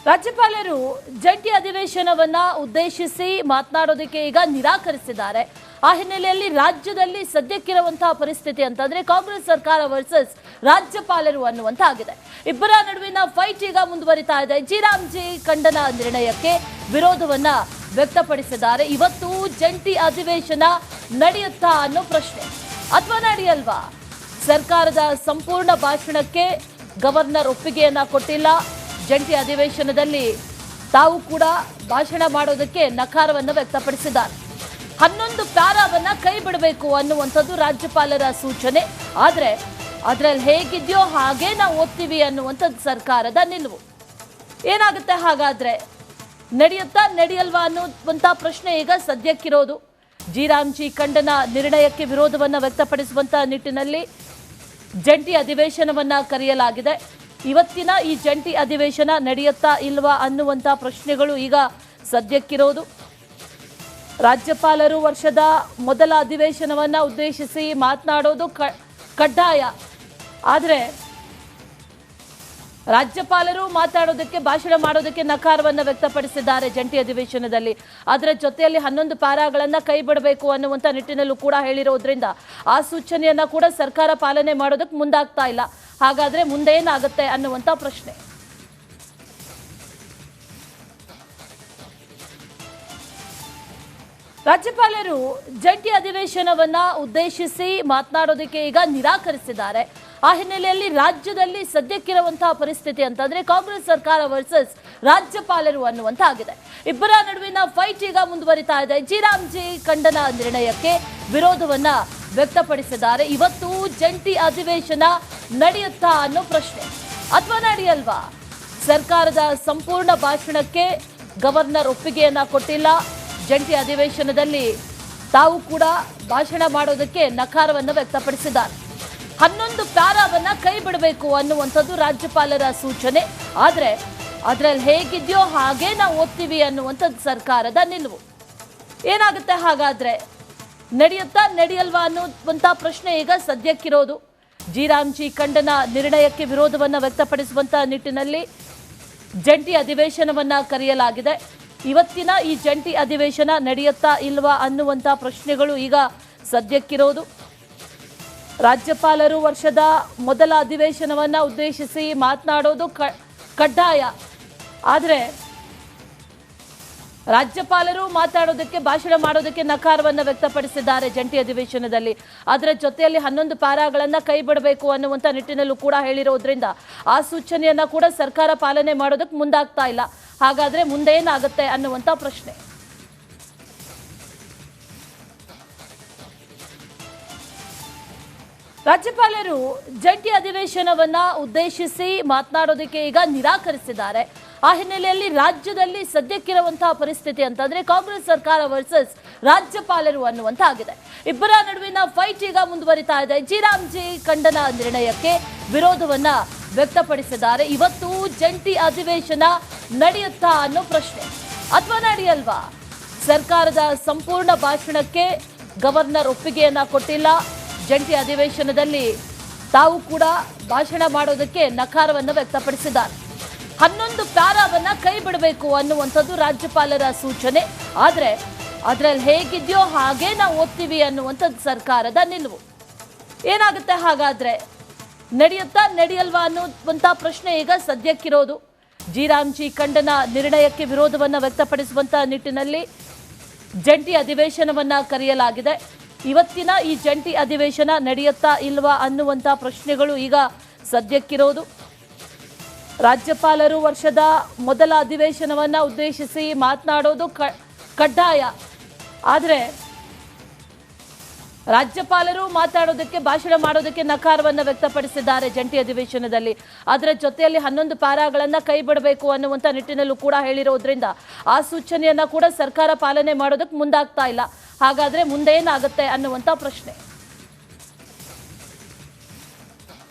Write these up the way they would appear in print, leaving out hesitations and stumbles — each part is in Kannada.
ರಾಜ್ಯಪಾಲರು ಜಂಟಿ ಅಧಿವೇಶನವನ್ನ ಉದ್ದೇಶಿಸಿ ಮಾತನಾಡೋದಕ್ಕೆ ಈಗ ನಿರಾಕರಿಸಿದ್ದಾರೆ. ಆ ಹಿನ್ನೆಲೆಯಲ್ಲಿ ರಾಜ್ಯದಲ್ಲಿ ಸದ್ಯಕ್ಕಿರುವಂತಹ ಪರಿಸ್ಥಿತಿ ಅಂತಂದ್ರೆ ಕಾಂಗ್ರೆಸ್ ಸರ್ಕಾರ ವರ್ಸಸ್ ರಾಜ್ಯಪಾಲರು ಅನ್ನುವಂತಾಗಿದೆ. ಇಬ್ಬರ ನಡುವಿನ ಫೈಟ್ ಈಗ ಮುಂದುವರಿತಾ ಇದೆ. ಜಿ ಖಂಡನ ನಿರ್ಣಯಕ್ಕೆ ವಿರೋಧವನ್ನ ವ್ಯಕ್ತಪಡಿಸಿದ್ದಾರೆ. ಇವತ್ತು ಜಂಟಿ ಅಧಿವೇಶನ ನಡೆಯುತ್ತಾ ಅನ್ನೋ ಪ್ರಶ್ನೆ ಅಥವಾ ನಡೆಯಲ್ವಾ? ಸರ್ಕಾರದ ಸಂಪೂರ್ಣ ಭಾಷಣಕ್ಕೆ ಗವರ್ನರ್ ಒಪ್ಪಿಗೆಯನ್ನ ಕೊಟ್ಟಿಲ್ಲ. ಜಂಟಿ ಅಧಿವೇಶನದಲ್ಲಿ ತಾವು ಕೂಡ ಭಾಷಣ ಮಾಡೋದಕ್ಕೆ ನಕಾರವನ್ನು ವ್ಯಕ್ತಪಡಿಸಿದ್ದಾರೆ. 11 ಪ್ಯಾರಾವನ್ನ ಕೈ ಬಿಡಬೇಕು ಅನ್ನುವಂಥದ್ದು ರಾಜ್ಯಪಾಲರ ಸೂಚನೆ. ಆದರೆ ಅದರಲ್ಲಿ ಹೇಗಿದೆಯೋ ಹಾಗೆ ನಾವು ಓದ್ತೀವಿ ಅನ್ನುವಂಥದ್ದು ಸರ್ಕಾರದ ನಿಲುವು. ಏನಾಗುತ್ತೆ ಹಾಗಾದ್ರೆ? ನಡೆಯುತ್ತಾ ನಡೆಯಲ್ವಾ ಅನ್ನುವಂಥ ಪ್ರಶ್ನೆ ಈಗ ಸದ್ಯಕ್ಕಿರೋದು. ಜಿ ಖಂಡನ ನಿರ್ಣಯಕ್ಕೆ ವಿರೋಧವನ್ನು ವ್ಯಕ್ತಪಡಿಸುವಂಥ ನಿಟ್ಟಿನಲ್ಲಿ ಜಂಟಿ ಅಧಿವೇಶನವನ್ನ ಕರೆಯಲಾಗಿದೆ. ಇವತ್ತಿನ ಈ ಜಂಟಿ ಅಧಿವೇಶನ ನಡೆಯುತ್ತಾ ಇಲ್ವಾ ಅನ್ನುವಂಥ ಪ್ರಶ್ನೆಗಳು ಈಗ ಸದ್ಯಕ್ಕಿರೋದು. ರಾಜ್ಯಪಾಲರು ವರ್ಷದ ಮೊದಲ ಅಧಿವೇಶನವನ್ನ ಉದ್ದೇಶಿಸಿ ಮಾತನಾಡೋದು ಕಡ್ಡಾಯ. ಆದರೆ ರಾಜ್ಯಪಾಲರು ಮಾತಾಡೋದಕ್ಕೆ ಭಾಷಣ ಮಾಡೋದಕ್ಕೆ ನಕಾರವನ್ನು ವ್ಯಕ್ತಪಡಿಸಿದ್ದಾರೆ ಜಂಟಿ ಅಧಿವೇಶನದಲ್ಲಿ. ಅದರ ಜೊತೆಯಲ್ಲಿ 11 ಪ್ಯಾರಾಗಳನ್ನ ಕೈ ಬಿಡಬೇಕು ಅನ್ನುವಂಥ ನಿಟ್ಟಿನಲ್ಲೂ ಕೂಡ ಹೇಳಿರೋದ್ರಿಂದ ಆ ಸೂಚನೆಯನ್ನ ಕೂಡ ಸರ್ಕಾರ ಪಾಲನೆ ಮಾಡೋದಕ್ಕೆ ಮುಂದಾಗ್ತಾ ಇಲ್ಲ. ಹಾಗಾದ್ರೆ ಮುಂದೆ ಏನಾಗುತ್ತೆ ಅನ್ನುವಂಥ ಪ್ರಶ್ನೆ. ರಾಜ್ಯಪಾಲರು ಜಂಟಿ ಅಧಿವೇಶನವನ್ನ ಉದ್ದೇಶಿಸಿ ಮಾತನಾಡೋದಕ್ಕೆ ಈಗ ನಿರಾಕರಿಸಿದ್ದಾರೆ. ಆ ಹಿನ್ನೆಲೆಯಲ್ಲಿ ರಾಜ್ಯದಲ್ಲಿ ಸದ್ಯಕ್ಕಿರುವಂತಹ ಪರಿಸ್ಥಿತಿ ಅಂತಂದ್ರೆ ಕಾಂಗ್ರೆಸ್ ಸರ್ಕಾರ ವರ್ಸಸ್ ರಾಜ್ಯಪಾಲರು ಅನ್ನುವಂತಾಗಿದೆ. ಇಬ್ಬರ ನಡುವಿನ ಫೈಟ್ ಈಗ ಮುಂದುವರಿತಾ ಇದೆ. ಜಿ ಖಂಡನ ನಿರ್ಣಯಕ್ಕೆ ವಿರೋಧವನ್ನ ವ್ಯಕ್ತಪಡಿಸಿದ್ದಾರೆ. ಇವತ್ತು ಜಂಟಿ ಅಧಿವೇಶನ ನಡೆಯುತ್ತಾ ಅನ್ನೋ ಪ್ರಶ್ನೆ ಅಥವಾ ನಡೆಯಲ್ವಾ? ಸರ್ಕಾರದ ಸಂಪೂರ್ಣ ಭಾಷಣಕ್ಕೆ ಗವರ್ನರ್ ಒಪ್ಪಿಗೆಯನ್ನ ಕೊಟ್ಟಿಲ್ಲ. ಜಂಟಿ ಅಧಿವೇಶನದಲ್ಲಿ ತಾವು ಕೂಡ ಭಾಷಣ ಮಾಡೋದಕ್ಕೆ ನಕಾರವನ್ನು ವ್ಯಕ್ತಪಡಿಸಿದ್ದಾರೆ. 11 ಪ್ಯಾರಾವನ್ನ ಕೈ ಬಿಡಬೇಕು ಅನ್ನುವಂಥದ್ದು ರಾಜ್ಯಪಾಲರ ಸೂಚನೆ. ಆದರೆ ಅದರಲ್ಲಿ ಹೇಗಿದೆಯೋ ಹಾಗೆ ನಾವು ಓದ್ತೀವಿ ಅನ್ನುವಂಥದ್ದು ಸರ್ಕಾರದ ನಿಲುವು. ಏನಾಗುತ್ತೆ ಹಾಗಾದ್ರೆ? ನಡೆಯುತ್ತಾ ನಡೆಯಲ್ವಾ ಅನ್ನುವಂಥ ಪ್ರಶ್ನೆ ಈಗ ಸದ್ಯಕ್ಕಿರೋದು. ಜಿ ಖಂಡನ ನಿರ್ಣಯಕ್ಕೆ ವಿರೋಧವನ್ನು ವ್ಯಕ್ತಪಡಿಸುವಂಥ ನಿಟ್ಟಿನಲ್ಲಿ ಜಂಟಿ ಅಧಿವೇಶನವನ್ನ ಕರೆಯಲಾಗಿದೆ. ಇವತ್ತಿನ ಈ ಜಂಟಿ ಅಧಿವೇಶನ ನಡೆಯುತ್ತಾ ಇಲ್ವಾ ಅನ್ನುವಂಥ ಪ್ರಶ್ನೆಗಳು ಈಗ ಸದ್ಯಕ್ಕಿರೋದು. ರಾಜ್ಯಪಾಲರು ವರ್ಷದ ಮೊದಲ ಅಧಿವೇಶನವನ್ನ ಉದ್ದೇಶಿಸಿ ಮಾತನಾಡೋದು ಕಡ್ಡಾಯ. ಆದರೆ ರಾಜ್ಯಪಾಲರು ಮಾತಾಡೋದಕ್ಕೆ ಭಾಷಣ ಮಾಡೋದಕ್ಕೆ ನಕಾರವನ್ನು ವ್ಯಕ್ತಪಡಿಸಿದ್ದಾರೆ ಜಂಟಿ ಅಧಿವೇಶನದಲ್ಲಿ. ಅದರ ಜೊತೆಯಲ್ಲಿ 11 ಪ್ಯಾರಾಗಳನ್ನ ಕೈ ಬಿಡಬೇಕು ಅನ್ನುವಂಥ ನಿಟ್ಟಿನಲ್ಲೂ ಕೂಡ ಹೇಳಿರೋದ್ರಿಂದ ಆ ಸೂಚನೆಯನ್ನ ಕೂಡ ಸರ್ಕಾರ ಪಾಲನೆ ಮಾಡೋದಕ್ಕೆ ಮುಂದಾಗ್ತಾ ಇಲ್ಲ. ಹಾಗಾದ್ರೆ ಮುಂದೆ ಏನಾಗುತ್ತೆ ಅನ್ನುವಂಥ ಪ್ರಶ್ನೆ. ರಾಜ್ಯಪಾಲರು ಜಂಟಿ ಅಧಿವೇಶನವನ್ನ ಉದ್ದೇಶಿಸಿ ಮಾತನಾಡೋದಕ್ಕೆ ಈಗ ನಿರಾಕರಿಸಿದ್ದಾರೆ. ಆ ಹಿನ್ನೆಲೆಯಲ್ಲಿ ರಾಜ್ಯದಲ್ಲಿ ಸದ್ಯಕ್ಕಿರುವಂತಹ ಪರಿಸ್ಥಿತಿ ಅಂತಂದ್ರೆ ಕಾಂಗ್ರೆಸ್ ಸರ್ಕಾರ ವರ್ಸಸ್ ರಾಜ್ಯಪಾಲರು ಅನ್ನುವಂತಾಗಿದೆ. ಇಬ್ಬರ ನಡುವಿನ ಫೈಟ್ ಈಗ ಮುಂದುವರಿತಾ ಇದೆ. ಜಿ ಖಂಡನ ನಿರ್ಣಯಕ್ಕೆ ವಿರೋಧವನ್ನ ವ್ಯಕ್ತಪಡಿಸಿದ್ದಾರೆ. ಇವತ್ತು ಜಂಟಿ ಅಧಿವೇಶನ ನಡೆಯುತ್ತಾ ಅನ್ನೋ ಪ್ರಶ್ನೆ ಅಥವಾ ನಡೆಯಲ್ವಾ? ಸರ್ಕಾರದ ಸಂಪೂರ್ಣ ಭಾಷಣಕ್ಕೆ ಗವರ್ನರ್ ಒಪ್ಪಿಗೆಯನ್ನ ಕೊಟ್ಟಿಲ್ಲ. ಜಂಟಿ ಅಧಿವೇಶನದಲ್ಲಿ ತಾವು ಕೂಡ ಭಾಷಣ ಮಾಡೋದಕ್ಕೆ ನಕಾರವನ್ನು ವ್ಯಕ್ತಪಡಿಸಿದ್ದಾರೆ. 11 ಪ್ಯಾರಾವನ್ನ ಕೈ ಬಿಡಬೇಕು ಅನ್ನುವಂಥದ್ದು ರಾಜ್ಯಪಾಲರ ಸೂಚನೆ. ಆದರೆ ಅದರಲ್ಲಿ ಹೇಗಿದೆಯೋ ಹಾಗೆ ನಾವು ಓದ್ತೀವಿ ಅನ್ನುವಂಥದ್ದು ಸರ್ಕಾರದ ನಿಲುವು. ಏನಾಗುತ್ತೆ ಹಾಗಾದ್ರೆ? ನಡೆಯುತ್ತಾ ನಡೆಯಲ್ವಾ ಅನ್ನುವಂಥ ಪ್ರಶ್ನೆ ಈಗ ಸದ್ಯಕ್ಕಿರೋದು. ಜಿ ಖಂಡನ ನಿರ್ಣಯಕ್ಕೆ ವಿರೋಧವನ್ನು ವ್ಯಕ್ತಪಡಿಸುವಂಥ ನಿಟ್ಟಿನಲ್ಲಿ ಜಂಟಿ ಅಧಿವೇಶನವನ್ನ ಕರೆಯಲಾಗಿದೆ. ಇವತ್ತಿನ ಈ ಜಂಟಿ ಅಧಿವೇಶನ ನಡೆಯುತ್ತಾ ಇಲ್ವಾ ಅನ್ನುವಂಥ ಪ್ರಶ್ನೆಗಳು ಈಗ ಸದ್ಯಕ್ಕಿರೋದು. ರಾಜ್ಯಪಾಲರು ವರ್ಷದ ಮೊದಲ ಅಧಿವೇಶನವನ್ನ ಉದ್ದೇಶಿಸಿ ಮಾತನಾಡೋದು ಕಡ್ಡಾಯ. ಆದರೆ ರಾಜ್ಯಪಾಲರು ಮಾತಾಡೋದಕ್ಕೆ ಭಾಷಣ ಮಾಡೋದಕ್ಕೆ ನಕಾರವನ್ನು ವ್ಯಕ್ತಪಡಿಸಿದ್ದಾರೆ ಜಂಟಿ ಅಧಿವೇಶನದಲ್ಲಿ. ಅದರ ಜೊತೆಯಲ್ಲಿ 11 ಪ್ಯಾರಾಗಳನ್ನ ಕೈ ಬಿಡಬೇಕು ಅನ್ನುವಂಥ ನಿಟ್ಟಿನಲ್ಲೂ ಕೂಡ ಹೇಳಿರೋದ್ರಿಂದ ಆ ಸೂಚನೆಯನ್ನ ಕೂಡ ಸರ್ಕಾರ ಪಾಲನೆ ಮಾಡೋದಕ್ಕೆ ಮುಂದಾಗ್ತಾ ಇಲ್ಲ. ಹಾಗಾದ್ರೆ ಮುಂದೆ ಏನಾಗುತ್ತೆ ಅನ್ನುವಂಥ ಪ್ರಶ್ನೆ.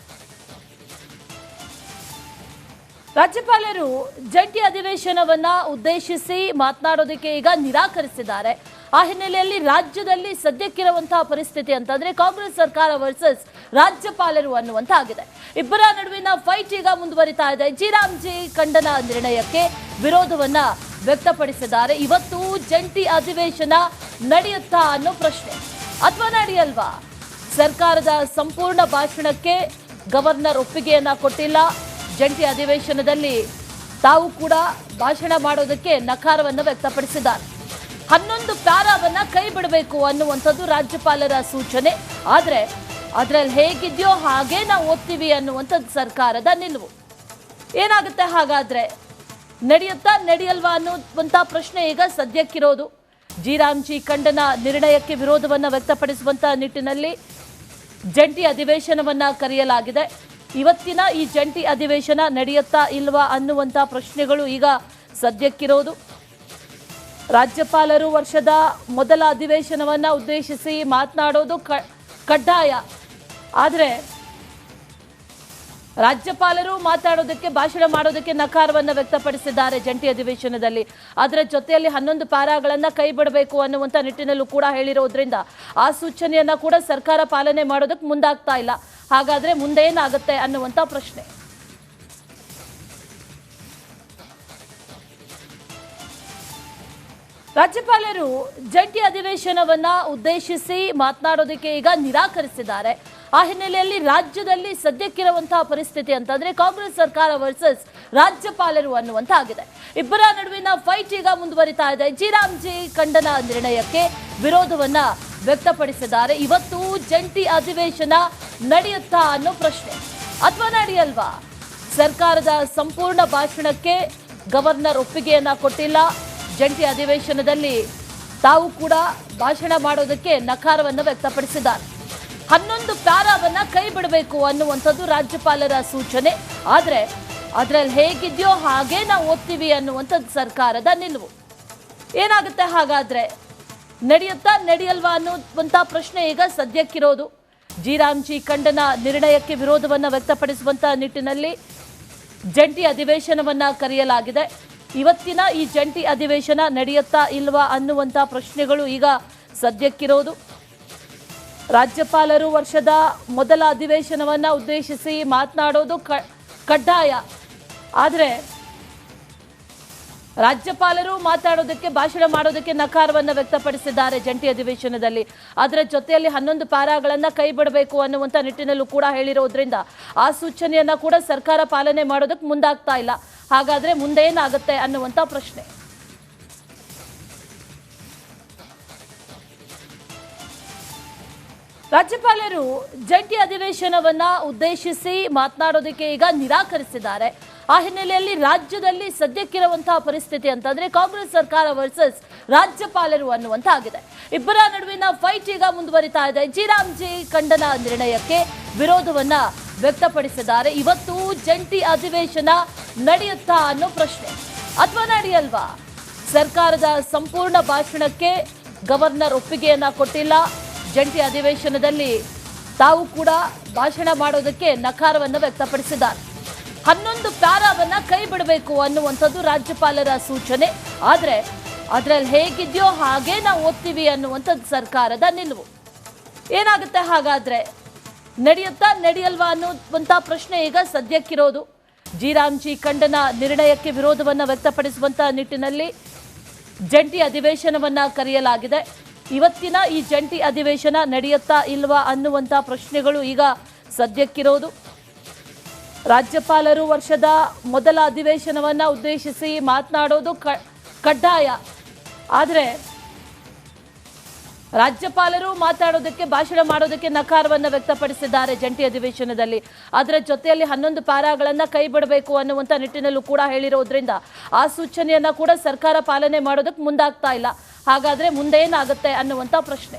ರಾಜ್ಯಪಾಲರು ಜಂಟಿ ಅಧಿವೇಶನವನ್ನ ಉದ್ದೇಶಿಸಿ ಮಾತನಾಡೋದಕ್ಕೆ ಈಗ ನಿರಾಕರಿಸಿದ್ದಾರೆ. ಆ ಹಿನ್ನೆಲೆಯಲ್ಲಿ ರಾಜ್ಯದಲ್ಲಿ ಸದ್ಯಕ್ಕಿರುವಂತಹ ಪರಿಸ್ಥಿತಿ ಅಂತಂದ್ರೆ ಕಾಂಗ್ರೆಸ್ ಸರ್ಕಾರ ವರ್ಸಸ್ ರಾಜ್ಯಪಾಲರು ಅನ್ನುವಂತ ಆಗಿದೆ. ಇಬ್ಬರ ನಡುವಿನ ಫೈಟ್ ಈಗ ಮುಂದುವರಿತಾ ಇದೆ. ಜಿ ಖಂಡನ ನಿರ್ಣಯಕ್ಕೆ ವಿರೋಧವನ್ನ ವ್ಯಕ್ತಪಡಿಸಿದ್ದಾರೆ. ಇವತ್ತು ಜಂಟಿ ಅಧಿವೇಶನ ನಡೆಯುತ್ತಾ ಅನ್ನೋ ಪ್ರಶ್ನೆ ಅಥವಾ ನಡೆಯಲ್ವಾ? ಸರ್ಕಾರದ ಸಂಪೂರ್ಣ ಭಾಷಣಕ್ಕೆ ಗವರ್ನರ್ ಒಪ್ಪಿಗೆಯನ್ನ ಕೊಟ್ಟಿಲ್ಲ. ಜಂಟಿ ಅಧಿವೇಶನದಲ್ಲಿ ತಾವು ಕೂಡ ಭಾಷಣ ಮಾಡೋದಕ್ಕೆ ನಕಾರವನ್ನು ವ್ಯಕ್ತಪಡಿಸಿದ್ದಾರೆ. 11 ಪ್ಯಾರಾವನ್ನ ಕೈ ಬಿಡಬೇಕು ಅನ್ನುವಂಥದ್ದು ರಾಜ್ಯಪಾಲರ ಸೂಚನೆ. ಆದ್ರೆ ಅದ್ರಲ್ಲಿ ಹೇಗಿದೆಯೋ ಹಾಗೆ ನಾವು ಓದ್ತೀವಿ ಅನ್ನುವಂಥದ್ದು ಸರ್ಕಾರದ ನಿಲುವು. ಏನಾಗುತ್ತೆ ಹಾಗಾದ್ರೆ? ನಡೆಯುತ್ತಾ ನಡೆಯಲ್ವಾ ಅನ್ನುವಂಥ ಪ್ರಶ್ನೆ ಈಗ ಸದ್ಯಕ್ಕಿರೋದು. ಜಿ ಖಂಡನ ನಿರ್ಣಯಕ್ಕೆ ವಿರೋಧವನ್ನ ವ್ಯಕ್ತಪಡಿಸುವಂತ ನಿಟ್ಟಿನಲ್ಲಿ ಜಂಟಿ ಅಧಿವೇಶನವನ್ನ ಕರೆಯಲಾಗಿದೆ. ಇವತ್ತಿನ ಈ ಜಂಟಿ ಅಧಿವೇಶನ ನಡೆಯುತ್ತಾ ಇಲ್ವಾ ಅನ್ನುವಂಥ ಪ್ರಶ್ನೆಗಳು ಈಗ ಸದ್ಯಕ್ಕಿರೋದು. ರಾಜ್ಯಪಾಲರು ವರ್ಷದ ಮೊದಲ ಅಧಿವೇಶನವನ್ನ ಉದ್ದೇಶಿಸಿ ಮಾತನಾಡೋದು ಕಡ್ಡಾಯ. ಆದರೆ ರಾಜ್ಯಪಾಲರು ಮಾತಾಡೋದಕ್ಕೆ ಭಾಷಣ ಮಾಡೋದಕ್ಕೆ ನಕಾರವನ್ನು ವ್ಯಕ್ತಪಡಿಸಿದ್ದಾರೆ ಜಂಟಿ ಅಧಿವೇಶನದಲ್ಲಿ. ಅದರ ಜೊತೆಯಲ್ಲಿ 11 ಪ್ಯಾರಾಗಳನ್ನ ಕೈ ಬಿಡಬೇಕು ಅನ್ನುವಂಥ ನಿಟ್ಟಿನಲ್ಲೂ ಕೂಡ ಹೇಳಿರೋದ್ರಿಂದ ಆ ಸೂಚನೆಯನ್ನ ಕೂಡ ಸರ್ಕಾರ ಪಾಲನೆ ಮಾಡೋದಕ್ಕೆ ಮುಂದಾಗ್ತಾ ಇಲ್ಲ. ಹಾಗಾದ್ರೆ ಮುಂದೆ ಏನಾಗುತ್ತೆ ಅನ್ನುವಂಥ ಪ್ರಶ್ನೆ. ರಾಜ್ಯಪಾಲರು ಜಂಟಿ ಅಧಿವೇಶನವನ್ನ ಉದ್ದೇಶಿಸಿ ಮಾತನಾಡೋದಕ್ಕೆ ಈಗ ನಿರಾಕರಿಸಿದ್ದಾರೆ. ಆ ಹಿನ್ನೆಲೆಯಲ್ಲಿ ರಾಜ್ಯದಲ್ಲಿ ಸದ್ಯಕ್ಕಿರುವಂತಹ ಪರಿಸ್ಥಿತಿ ಅಂತಂದ್ರೆ ಕಾಂಗ್ರೆಸ್ ಸರ್ಕಾರ ವರ್ಸಸ್ ರಾಜ್ಯಪಾಲರು ಅನ್ನುವಂತ ಆಗಿದೆ. ಇಬ್ಬರ ನಡುವಿನ ಫೈಟ್ ಈಗ ಮುಂದುವರಿತಾ ಇದೆ. ಜಿ ಖಂಡನ ನಿರ್ಣಯಕ್ಕೆ ವಿರೋಧವನ್ನ ವ್ಯಕ್ತಪಡಿಸಿದ್ದಾರೆ. ಇವತ್ತು ಜಂಟಿ ಅಧಿವೇಶನ ನಡೆಯುತ್ತಾ ಅನ್ನೋ ಪ್ರಶ್ನೆ ಅಥವಾ ನಡೆಯಲ್ವಾ? ಸರ್ಕಾರದ ಸಂಪೂರ್ಣ ಭಾಷಣಕ್ಕೆ ಗವರ್ನರ್ ಒಪ್ಪಿಗೆಯನ್ನ ಕೊಟ್ಟಿಲ್ಲ. ಜಂಟಿ ಅಧಿವೇಶನದಲ್ಲಿ ತಾವು ಕೂಡ ಭಾಷಣ ಮಾಡೋದಕ್ಕೆ ನಕಾರವನ್ನು ವ್ಯಕ್ತಪಡಿಸಿದ್ದಾರೆ. 11 ಪ್ಯಾರಾವನ್ನ ಕೈ ಬಿಡಬೇಕು ಅನ್ನುವಂಥದ್ದು ರಾಜ್ಯಪಾಲರ ಸೂಚನೆ. ಆದ್ರೆ ಅದ್ರಲ್ಲಿ ಹೇಗಿದೆಯೋ ಹಾಗೆ ನಾವು ಓದ್ತೀವಿ ಅನ್ನುವಂಥದ್ದು ಸರ್ಕಾರದ ನಿಲುವು. ಏನಾಗುತ್ತೆ ಹಾಗಾದ್ರೆ? ನಡೆಯುತ್ತಾ ನಡೆಯಲ್ವಾ ಅನ್ನುವಂಥ ಪ್ರಶ್ನೆ ಈಗ ಸದ್ಯಕ್ಕಿರೋದು. ಜಿ ಖಂಡನ ನಿರ್ಣಯಕ್ಕೆ ವಿರೋಧವನ್ನ ವ್ಯಕ್ತಪಡಿಸುವಂತ ನಿಟ್ಟಿನಲ್ಲಿ ಜಂಟಿ ಅಧಿವೇಶನವನ್ನ ಕರೆಯಲಾಗಿದೆ. ಇವತ್ತಿನ ಈ ಜಂಟಿ ಅಧಿವೇಶನ ನಡೆಯುತ್ತಾ ಇಲ್ವಾ ಅನ್ನುವಂಥ ಪ್ರಶ್ನೆಗಳು ಈಗ ಸದ್ಯಕ್ಕಿರೋದು. ರಾಜ್ಯಪಾಲರು ವರ್ಷದ ಮೊದಲ ಅಧಿವೇಶನವನ್ನ ಉದ್ದೇಶಿಸಿ ಮಾತನಾಡೋದು ಕಡ್ಡಾಯ. ಆದರೆ ರಾಜ್ಯಪಾಲರು ಮಾತಾಡೋದಕ್ಕೆ ಭಾಷಣ ಮಾಡೋದಕ್ಕೆ ನಕಾರವನ್ನು ವ್ಯಕ್ತಪಡಿಸಿದ್ದಾರೆ ಜಂಟಿ ಅಧಿವೇಶನದಲ್ಲಿ. ಅದರ ಜೊತೆಯಲ್ಲಿ 11 ಪ್ಯಾರಾಗಳನ್ನ ಕೈ ಬಿಡಬೇಕು ಅನ್ನುವಂಥ ನಿಟ್ಟಿನಲ್ಲೂ ಕೂಡ ಹೇಳಿರೋದ್ರಿಂದ ಆ ಸೂಚನೆಯನ್ನ ಕೂಡ ಸರ್ಕಾರ ಪಾಲನೆ ಮಾಡೋದಕ್ಕೆ ಮುಂದಾಗ್ತಾ ಇಲ್ಲ. ಹಾಗಾದ್ರೆ ಮುಂದೆ ಏನಾಗುತ್ತೆ ಅನ್ನುವಂಥ ಪ್ರಶ್ನೆ. ರಾಜ್ಯಪಾಲರು ಜಂಟಿ ಅಧಿವೇಶನವನ್ನ ಉದ್ದೇಶಿಸಿ ಮಾತನಾಡೋದಕ್ಕೆ ಈಗ ನಿರಾಕರಿಸಿದ್ದಾರೆ. ಆ ಹಿನ್ನೆಲೆಯಲ್ಲಿ ರಾಜ್ಯದಲ್ಲಿ ಸದ್ಯಕ್ಕಿರುವಂತಹ ಪರಿಸ್ಥಿತಿ ಅಂತಂದ್ರೆ ಕಾಂಗ್ರೆಸ್ ಸರ್ಕಾರ ವರ್ಸಸ್ ರಾಜ್ಯಪಾಲರು ಅನ್ನುವಂತ ಆಗಿದೆ. ಇಬ್ಬರ ನಡುವಿನ ಫೈಟ್ ಈಗ ಮುಂದುವರಿತಾ ಇದೆ. ಜಿ ಖಂಡನ ನಿರ್ಣಯಕ್ಕೆ ವಿರೋಧವನ್ನ ವ್ಯಕ್ತಪಡಿಸಿದ್ದಾರೆ. ಇವತ್ತು ಜಂಟಿ ಅಧಿವೇಶನ ನಡೆಯುತ್ತಾ ಅನ್ನೋ ಪ್ರಶ್ನೆ ಅಥವಾ ನಡೆಯಲ್ವಾ? ಸರ್ಕಾರದ ಸಂಪೂರ್ಣ ಭಾಷಣಕ್ಕೆ ಗವರ್ನರ್ ಒಪ್ಪಿಗೆಯನ್ನ ಕೊಟ್ಟಿಲ್ಲ. ಜಂಟಿ ಅಧಿವೇಶನದಲ್ಲಿ ತಾವು ಕೂಡ ಭಾಷಣ ಮಾಡೋದಕ್ಕೆ ನಕಾರವನ್ನು ವ್ಯಕ್ತಪಡಿಸಿದ್ದಾರೆ. 11 ಪ್ಯಾರಾವನ್ನ ಕೈ ಬಿಡಬೇಕು ಅನ್ನುವಂಥದ್ದು ರಾಜ್ಯಪಾಲರ ಸೂಚನೆ. ಆದ್ರೆ ಅದ್ರಲ್ಲಿ ಹೇಗಿದೆಯೋ ಹಾಗೆ ನಾವು ಓದ್ತೀವಿ ಅನ್ನುವಂಥದ್ದು ಸರ್ಕಾರದ ನಿಲುವು. ಏನಾಗುತ್ತೆ ಹಾಗಾದ್ರೆ? ನಡೆಯುತ್ತಾ ನಡೆಯಲ್ವಾ ಅನ್ನುವಂಥ ಪ್ರಶ್ನೆ ಈಗ ಸದ್ಯಕ್ಕಿರೋದು. ಜಿ ಖಂಡನ ನಿರ್ಣಯಕ್ಕೆ ವಿರೋಧವನ್ನ ವ್ಯಕ್ತಪಡಿಸುವಂತ ನಿಟ್ಟಿನಲ್ಲಿ ಜಂಟಿ ಅಧಿವೇಶನವನ್ನ ಕರೆಯಲಾಗಿದೆ. ಇವತ್ತಿನ ಈ ಜಂಟಿ ಅಧಿವೇಶನ ನಡೆಯುತ್ತಾ ಇಲ್ವಾ ಅನ್ನುವಂಥ ಪ್ರಶ್ನೆಗಳು ಈಗ ಸದ್ಯಕ್ಕಿರೋದು. ರಾಜ್ಯಪಾಲರು ವರ್ಷದ ಮೊದಲ ಅಧಿವೇಶನವನ್ನ ಉದ್ದೇಶಿಸಿ ಮಾತನಾಡೋದು ಕಡ್ಡಾಯ. ಆದರೆ ರಾಜ್ಯಪಾಲರು ಮಾತಾಡೋದಕ್ಕೆ ಭಾಷಣ ಮಾಡೋದಕ್ಕೆ ನಕಾರವನ್ನು ವ್ಯಕ್ತಪಡಿಸಿದ್ದಾರೆ ಜಂಟಿ ಅಧಿವೇಶನದಲ್ಲಿ. ಅದರ ಜೊತೆಯಲ್ಲಿ 11 ಪ್ಯಾರಾಗಳನ್ನ ಕೈ ಬಿಡಬೇಕು ಅನ್ನುವಂಥ ನಿಟ್ಟಿನಲ್ಲೂ ಕೂಡ ಹೇಳಿರೋದ್ರಿಂದ ಆ ಸೂಚನೆಯನ್ನ ಕೂಡ ಸರ್ಕಾರ ಪಾಲನೆ ಮಾಡೋದಕ್ಕೆ ಮುಂದಾಗ್ತಾ ಇಲ್ಲ. ಹಾಗಾದ್ರೆ ಮುಂದೆ ಏನಾಗುತ್ತೆ ಅನ್ನುವಂಥ ಪ್ರಶ್ನೆ.